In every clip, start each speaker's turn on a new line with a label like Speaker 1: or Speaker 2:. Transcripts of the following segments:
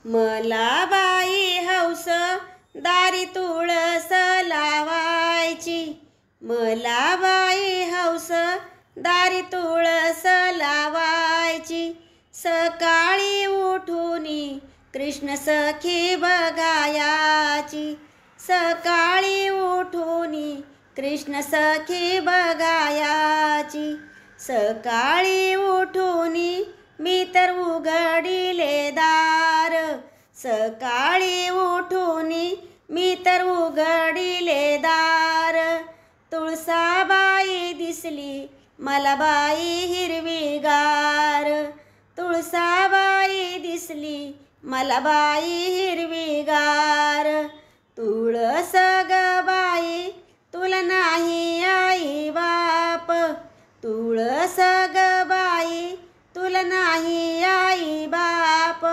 Speaker 1: मला बाई हौस दारी तुळस लावायची, मला बाई हौस दारी तुळस लावायची. सकाळी उठूनी कृष्ण सखी बघायाची, सकाळी उठूनी कृष्ण सखी बघायाची. सकाळी उठूनी मी तर उघडिले दार, सकाळी उठूनी मी तर उघडिले दार. तुळसाबाई दिसली मला बाई हिरवीगार, तुळसाबाई दिसली मला बाई हिरवीगार. तुळस ग बाई तुला नाही आई बाप, तुळस ग बाई तुला नाही आई बाप.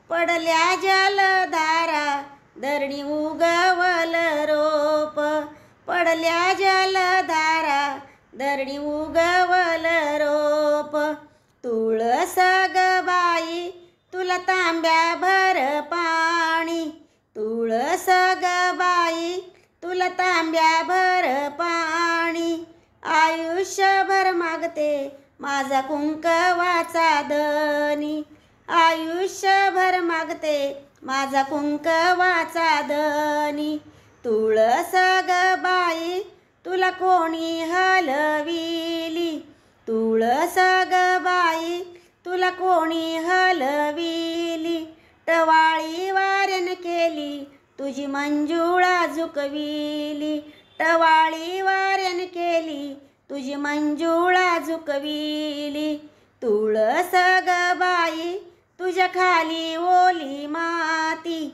Speaker 1: पडल्या जलधारा धरणी उगवल रोप, पडल्या जलधारा धरणी उगवल रोप. तुळस ग बाई तुला तांब्याभर पाणी, तुळस ग बाई तुला तांब्याभर पाणी. आयुष्यभर मागते माझा कुंकवाचा धनी, आयुष्यभर मागते माझा कुंकवाचा धनी. तुळस ग बाई तुला कोणी हलविली, तुळस ग बाई तुला कोणी हलविली. टवाळी वाऱ्यान केली तुझी मंजुळा झुकविली, टवाळी वाऱ्यान केली तुझी मंजुळा झुकविली. तुळस ग बाई तुझ्या खाली ओली माती,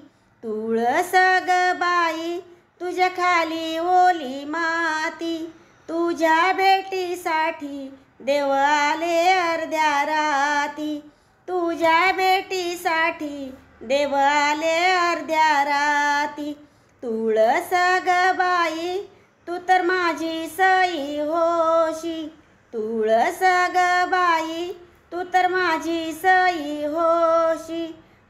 Speaker 1: तुळस ग बाई तुझ्या खाली ओली माती. तुझ्या भेटीसाठी देव आले अर्ध्या राती, तुझ्या भेटीसाठी देव आले अर्ध्या राती. तुळस ग बाई तू तर माझी सई होशी, तुळस ग बाई तू तर माझी सई होशी.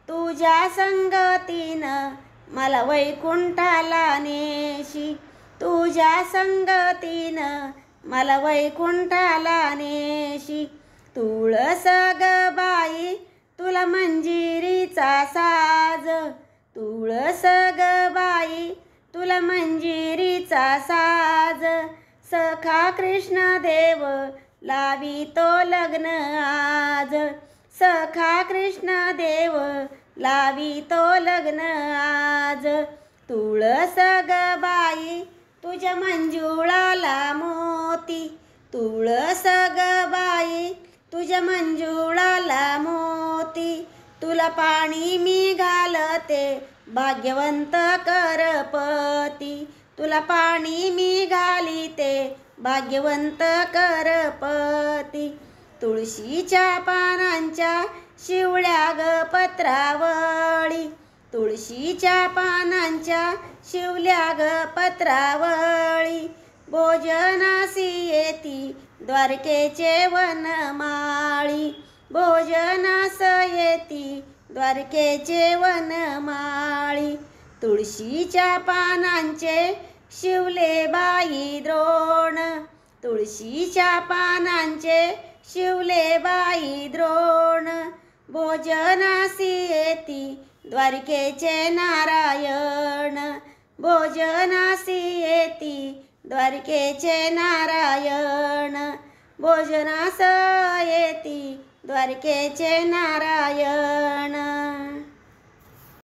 Speaker 1: तुझ्या संगतीनं मला वैकुंठाला नेशी, तुझ्या संगतीनं मला वैकुंठाला नेशी. तुळस ग बाई तुला मंजिरीचा साज, तुळस ग बाई तुला मंजिरीचा साज. सखा कृष्ण देव लावितो लग्न आज, सखा कृष्ण देव लावितो लग्न आज. तुळस ग बाई तुझ्या मंजुळाला मोती, तुळस ग बाई तुझ्या मंजुळाला मोती. तुला पाणी मी घालते भाग्यवंत करपती, तुला पाणी मी घालिते भाग्यवंत करपती. तुळशीच्या पानांच्या शिवळ्या ग पत्रावळी, तुळशीच्या पानांच्या शिवल्या ग पत्रावळी. भोजनासी येती द्वारकेचे वनमाळी, भोजनास येती द्वारकेचे वनमाळी. तुळशीच्या पानांचे शिवले बाई द्रोण, तुळशीच्या पानांचे शिवले बाई द्रोण. भोजनासी येती द्वारकेचे नारायण, भोजनासी येती द्वारकेचे नारायण. भोजनास येती द्वारकेचे नारायण.